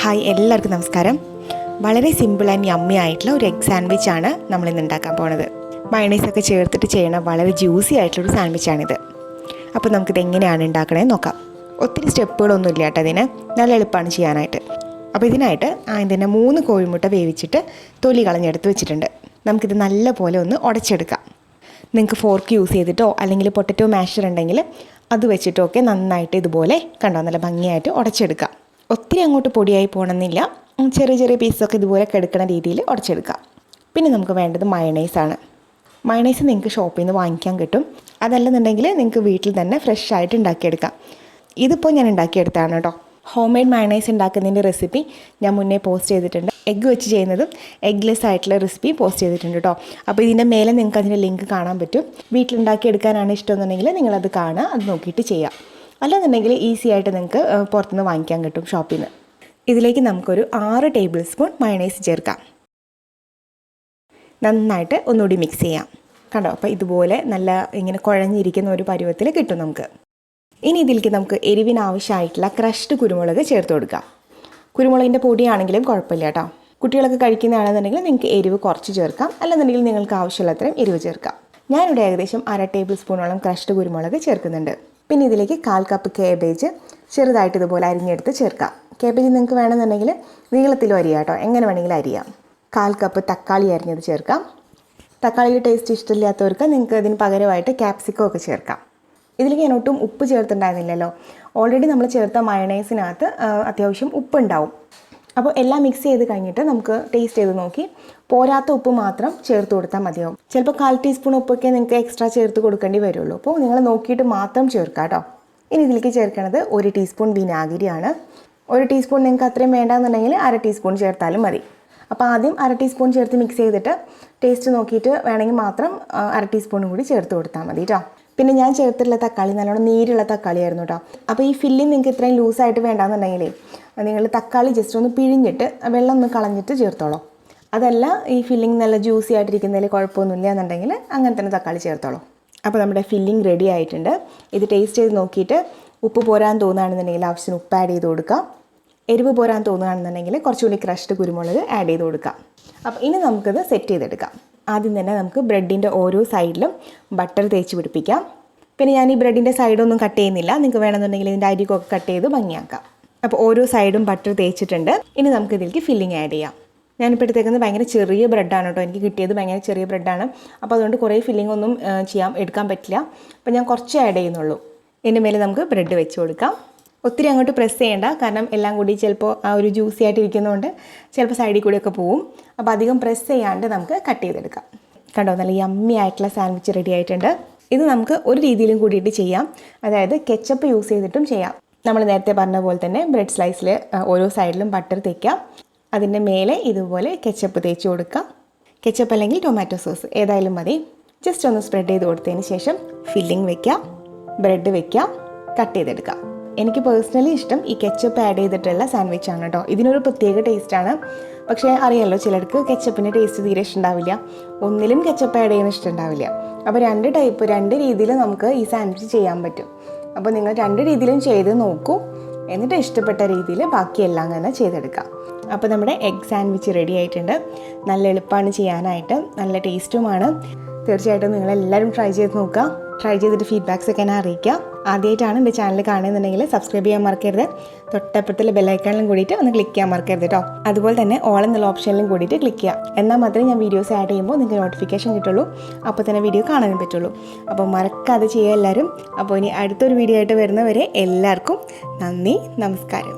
Hi എല്ലാവർക്കും നമസ്കാരം. വളരെ സിമ്പിൾ ആൻഡ് യമ്മി ആയിട്ടുള്ള ഒരു എഗ് സാൻഡ്വിച്ചാണ് നമ്മളിന്ന് ഉണ്ടാക്കാൻ പോണത്. മയണൈസൊക്കെ ചേർത്തിട്ട് ചെയ്യണ വളരെ ജ്യൂസി ആയിട്ടുള്ളൊരു സാൻഡ്വിച്ചാണിത്. അപ്പോൾ നമുക്കിത് എങ്ങനെയാണ് ഉണ്ടാക്കണതെന്ന് നോക്കാം. ഒത്തിരി സ്റ്റെപ്പുകളൊന്നും ഇല്ല കേട്ടോ ഇതിന്, നല്ല എളുപ്പമാണ് ചെയ്യാനായിട്ട്. അപ്പോൾ ഇതിനായിട്ട് ഇതിനെ 3 കോഴിമുട്ട വേവിച്ചിട്ട് തൊലി കളഞ്ഞെടുത്ത് വെച്ചിട്ടുണ്ട്. നമുക്കിത് നല്ലപോലെ ഒന്ന് ഉടച്ചെടുക്കാം. നിങ്ങൾക്ക് ഫോർക്ക് യൂസ് ചെയ്തിട്ടോ അല്ലെങ്കിൽ പൊട്ടറ്റോ മാഷർ ഉണ്ടെങ്കിൽ അത് വെച്ചിട്ടോ ഒക്കെ നന്നായിട്ട് ഇതുപോലെ കണ്ടോ നല്ല ഭംഗിയായിട്ട് ഉടച്ചെടുക്കാം. ഒത്തിരി അങ്ങോട്ട് പൊടിയായി പോകണമെന്നില്ല, ചെറിയ ചെറിയ പീസൊക്കെ ഇതുപോലെ എടുക്കുന്ന രീതിയിൽ ഉടച്ചെടുക്കാം. പിന്നെ നമുക്ക് വേണ്ടത് മയണൈസാണ്. മയണൈസ് നിങ്ങൾക്ക് ഷോപ്പിൽ നിന്ന് വാങ്ങിക്കാൻ കിട്ടും. അതല്ലെന്നുണ്ടെങ്കിൽ നിങ്ങൾക്ക് വീട്ടിൽ തന്നെ ഫ്രഷ് ആയിട്ട് ഉണ്ടാക്കിയെടുക്കാം. ഇതിപ്പോൾ ഞാൻ ഉണ്ടാക്കിയെടുത്താണ് കേട്ടോ. ഹോം മെയ്ഡ് മയണൈസ് ഉണ്ടാക്കുന്നതിൻ്റെ റെസിപ്പി ഞാൻ മുന്നേ പോസ്റ്റ് ചെയ്തിട്ടുണ്ട്. എഗ്ഗ് വെച്ച് ചെയ്യുന്നതും എഗ്ഗ്ലെസ് ആയിട്ടുള്ള റെസിപ്പി പോസ്റ്റ് ചെയ്തിട്ടുണ്ട് കേട്ടോ. അപ്പോൾ ഇതിൻ്റെ മേലെ നിങ്ങൾക്ക് അതിൻ്റെ ലിങ്ക് കാണാൻ പറ്റും. വീട്ടിലുണ്ടാക്കിയെടുക്കാനാണ് ഇഷ്ടമെന്നുണ്ടെങ്കിൽ നിങ്ങളത് കാണുക, അത് നോക്കിയിട്ട് ചെയ്യാം. അല്ലെന്നുണ്ടെങ്കിൽ ഈസി ആയിട്ട് നിങ്ങൾക്ക് പുറത്തുനിന്ന് വാങ്ങിക്കാൻ കിട്ടും ഷോപ്പിൽ നിന്ന്. ഇതിലേക്ക് നമുക്കൊരു 6 ടേബിൾ സ്പൂൺ മയണൈസ് ചേർക്കാം. നന്നായിട്ട് ഒന്നുകൂടി മിക്സ് ചെയ്യാം. കണ്ടോ, അപ്പോൾ ഇതുപോലെ നല്ല ഇങ്ങനെ കുഴഞ്ഞിരിക്കുന്ന ഒരു പരുവത്തിൽ കിട്ടും നമുക്ക്. ഇനി ഇതിലേക്ക് നമുക്ക് എരിവിന് ആവശ്യമായിട്ടുള്ള ക്രഷ്ഡ് കുരുമുളക് ചേർത്ത് കൊടുക്കാം. കുരുമുളകിൻ്റെ പൊടിയാണെങ്കിലും കുഴപ്പമില്ല കേട്ടോ. കുട്ടികളൊക്കെ കഴിക്കുന്നതാണെന്നുണ്ടെങ്കിൽ നിങ്ങൾക്ക് എരിവ് കുറച്ച് ചേർക്കാം, അല്ലെന്നുണ്ടെങ്കിൽ നിങ്ങൾക്ക് ആവശ്യമുള്ളത്രയും എരിവ് ചേർക്കാം. ഞാനിവിടെ ഏകദേശം 1/2 ടേബിൾ സ്പൂണോളം ക്രഷ്ഡ് കുരുമുളക് ചേർക്കുന്നുണ്ട്. പിന്നെ ഇതിലേക്ക് 1/4 കപ്പ് കാബേജ് ചെറുതായിട്ട് ഇതുപോലെ അരിഞ്ഞെടുത്ത് ചേർക്കാം. കാബേജ് നിങ്ങൾക്ക് വേണമെന്നുണ്ടെങ്കിൽ നീളത്തിലും അരിയാം കേട്ടോ, എങ്ങനെ വേണമെങ്കിലും അരിയാം. 1/4 കപ്പ് തക്കാളി അരിഞ്ഞത് ചേർക്കാം. തക്കാളിയുടെ ടേസ്റ്റ് ഇഷ്ടമില്ലാത്തവർക്ക് നിങ്ങൾക്ക് അതിന് പകരമായിട്ട് ക്യാപ്സിക്കം ഒക്കെ ചേർക്കാം. ഇതിലേക്ക് ഞാൻ ഒട്ടും ഉപ്പ് ചേർത്തിട്ടുണ്ടായിരുന്നില്ലല്ലോ. ഓൾറെഡി നമ്മൾ ചേർത്ത മയണൈസിനകത്ത് അത്യാവശ്യം ഉപ്പുണ്ടാവും. അപ്പോൾ എല്ലാം മിക്സ് ചെയ്ത് കഴിഞ്ഞിട്ട് നമുക്ക് ടേസ്റ്റ് ചെയ്ത് നോക്കി പോരാത്ത ഉപ്പ് മാത്രം ചേർത്ത് കൊടുത്താൽ മതിയാവും. ചിലപ്പോൾ 1/4 ടീസ്പൂൺ ഉപ്പൊക്കെ നിങ്ങൾക്ക് എക്സ്ട്രാ ചേർത്ത് കൊടുക്കേണ്ടി വരുള്ളൂ. അപ്പോൾ നിങ്ങൾ നോക്കിയിട്ട് മാത്രം ചേർക്കാം കേട്ടോ. ഇനി ഇതിലേക്ക് ചേർക്കുന്നത് 1 ടീസ്പൂൺ വിനാഗിരിയാണ്. 1 ടീസ്പൂൺ നിങ്ങൾക്ക് അത്രയും വേണ്ടാന്നുണ്ടെങ്കിൽ 1/2 ടീസ്പൂൺ ചേർത്താലും മതി. അപ്പോൾ ആദ്യം 1/2 ടീസ്പൂൺ ചേർത്ത് മിക്സ് ചെയ്തിട്ട് ടേസ്റ്റ് നോക്കിയിട്ട് വേണമെങ്കിൽ മാത്രം 1/2 ടീസ്പൂൺ കൂടി ചേർത്ത് കൊടുത്താൽ മതി കേട്ടോ. പിന്നെ ഞാൻ ചേർത്തിട്ടുള്ള തക്കാളി നല്ലോണം നീരുള്ള തക്കാളി ആയിരുന്നു കേട്ടോ. അപ്പോൾ ഈ ഫില്ലിങ് നിങ്ങൾക്ക് ഇത്രയും ലൂസായിട്ട് വേണ്ടാന്നുണ്ടെങ്കിലേ നിങ്ങൾ തക്കാളി ജസ്റ്റ് ഒന്ന് പിഴിഞ്ഞിട്ട് വെള്ളം ഒന്ന് കളഞ്ഞിട്ട് ചേർത്തോളൂ. അതല്ല ഈ ഫില്ലിങ് നല്ല ജ്യൂസി ആയിട്ടിരിക്കുന്നതിൽ കുഴപ്പമൊന്നുമില്ല എന്നുണ്ടെങ്കിൽ അങ്ങനെ തന്നെ തക്കാളി ചേർത്തോളൂ. അപ്പോൾ നമ്മുടെ ഫില്ലിങ് റെഡി ആയിട്ടുണ്ട്. ഇത് ടേസ്റ്റ് ചെയ്ത് നോക്കിയിട്ട് ഉപ്പ് പോരാൻ തോന്നുകയാണെന്നുണ്ടെങ്കിൽ ആവശ്യത്തിന് ഉപ്പ് ആഡ് ചെയ്ത് കൊടുക്കാം. എരിവ് പോരാൻ തോന്നുകയാണെന്നുണ്ടെങ്കിൽ കുറച്ചുകൂടി ക്രഷ്ഡ് കുരുമുളക് ആഡ് ചെയ്ത് കൊടുക്കാം. അപ്പോൾ ഇനി നമുക്കിത് സെറ്റ് ചെയ്തെടുക്കാം. ആദ്യം തന്നെ നമുക്ക് ബ്രെഡിൻ്റെ ഓരോ സൈഡിലും ബട്ടർ തേച്ച് പിടിപ്പിക്കാം. പിന്നെ ഞാൻ ഈ ബ്രെഡിൻ്റെ സൈഡൊന്നും കട്ട് ചെയ്യുന്നില്ല, നിങ്ങൾക്ക് വേണമെന്നുണ്ടെങ്കിൽ ഇതിൻ്റെ അരികൊക്കെ കട്ട് ചെയ്ത് ഭംഗിയാക്കാം. അപ്പോൾ ഓരോ സൈഡും ബട്ടർ തേച്ചിട്ടുണ്ട്. ഇനി നമുക്ക് ഇതിലേക്ക് ഫില്ലിങ് ആഡ് ചെയ്യാം. ഞാനിപ്പോൾ എടുത്തേക്കുന്നത് ഭയങ്കര ചെറിയ ബ്രെഡാണ് കേട്ടോ, എനിക്ക് കിട്ടിയത് ഭയങ്കര ചെറിയ ബ്രെഡാണ്. അപ്പോൾ അതുകൊണ്ട് കുറേ ഫില്ലിംഗ് ഒന്നും എടുക്കാൻ പറ്റില്ല. അപ്പോൾ ഞാൻ കുറച്ച് ആഡ് ചെയ്യുന്നുള്ളൂ. ഇതിൻ്റെ മേലെ നമുക്ക് ബ്രെഡ് വെച്ച് കൊടുക്കാം. ഒത്തിരി അങ്ങോട്ട് പ്രസ് ചെയ്യേണ്ട, കാരണം എല്ലാം കൂടി ചിലപ്പോൾ ആ ഒരു ജ്യൂസി ആയിട്ട് ഇരിക്കുന്നതുകൊണ്ട് ചിലപ്പോൾ സൈഡിൽ കൂടിയൊക്കെ പോവും. അപ്പോൾ അധികം പ്രസ് ചെയ്യാണ്ട് നമുക്ക് കട്ട് ചെയ്തെടുക്കാം. കണ്ടോ, നല്ല യമ്മി ആയിട്ടുള്ള സാൻഡ്വിച്ച് റെഡി ആയിട്ടുണ്ട്. ഇത് നമുക്ക് ഒരു രീതിയിലും കൂടിയിട്ട് ചെയ്യാം, അതായത് കെച്ചപ്പ് യൂസ് ചെയ്തിട്ടും ചെയ്യാം. നമ്മൾ നേരത്തെ പറഞ്ഞ പോലെ തന്നെ ബ്രെഡ് സ്ലൈസിൽ ഓരോ സൈഡിലും ബട്ടർ തേക്കാം. അതിൻ്റെ മേലെ ഇതുപോലെ കെച്ചപ്പ് തേച്ച് കൊടുക്കാം. കെച്ചപ്പ് അല്ലെങ്കിൽ ടൊമാറ്റോ സോസ് ഏതായാലും മതി. ജസ്റ്റ് ഒന്ന് സ്പ്രെഡ് ചെയ്ത് കൊടുത്തതിന് ശേഷം ഫില്ലിംഗ് വെക്കാം, ബ്രെഡ് വെക്കാം, കട്ട് ചെയ്തെടുക്കാം. എനിക്ക് പേഴ്സണലി ഇഷ്ടം ഈ കെച്ചപ്പ് ആഡ് ചെയ്തിട്ടുള്ള സാൻഡ്വിച്ചാണ് കേട്ടോ. ഇതിനൊരു പ്രത്യേക ടേസ്റ്റാണ്. പക്ഷേ അറിയാമല്ലോ, ചിലർക്ക് കെച്ചപ്പിൻ്റെ ടേസ്റ്റ് തീരെ ഇഷ്ടമുണ്ടാവില്ല, ഒന്നിലും കെച്ചപ്പ് ആഡ് ചെയ്യുന്ന ഇഷ്ടമുണ്ടാവില്ല. അപ്പോൾ 2 രീതിയിൽ നമുക്ക് ഈ സാൻഡ്വിച്ച് ചെയ്യാൻ പറ്റും. അപ്പോൾ നിങ്ങൾ 2 രീതിയിലും ചെയ്ത് നോക്കൂ, എന്നിട്ട് ഇഷ്ടപ്പെട്ട രീതിയിൽ ബാക്കിയെല്ലാം തന്നെ ചെയ്തെടുക്കാം. അപ്പോൾ നമ്മുടെ എഗ് സാൻഡ്വിച്ച് റെഡി ആയിട്ടുണ്ട്. നല്ല എളുപ്പമാണ് ചെയ്യാനായിട്ട്, നല്ല ടേസ്റ്റുമാണ്. തീർച്ചയായിട്ടും നിങ്ങളെല്ലാവരും ട്രൈ ചെയ്ത് നോക്കുക. ട്രൈ ചെയ്തിട്ട് ഫീഡ്ബാക്സ് ഒക്കെ എന്നെ അറിയിക്കുക. ആദ്യമായിട്ടാണ് എൻ്റെ ചാനൽ കാണുന്നുണ്ടെങ്കിൽ സബ്സ്ക്രൈബ് ചെയ്യാൻ മറക്കരുത്. തൊട്ടപ്പുറത്തുള്ള ബെല്ലൈക്കണിലും കൂടിയിട്ട് ഒന്ന് ക്ലിക്ക് ചെയ്യാൻ മറക്കരുത് കേട്ടോ. അതുപോലെ തന്നെ ഓൾ എന്നുള്ള ഓപ്ഷനിലും കൂടിയിട്ട് ക്ലിക്ക് ചെയ്യുക. എന്നാൽ മാത്രമേ ഞാൻ വീഡിയോസ് ആഡ് ചെയ്യുമ്പോൾ നിങ്ങൾക്ക് നോട്ടിഫിക്കേഷൻ കിട്ടുള്ളൂ, അപ്പോൾ തന്നെ വീഡിയോ കാണാനും പറ്റുള്ളൂ. അപ്പോൾ മറക്കാതെ ചെയ്യുക എല്ലാവരും. അപ്പോൾ ഇനി അടുത്തൊരു വീഡിയോ ആയിട്ട് വരുന്നവരെ എല്ലാവർക്കും നന്ദി, നമസ്കാരം.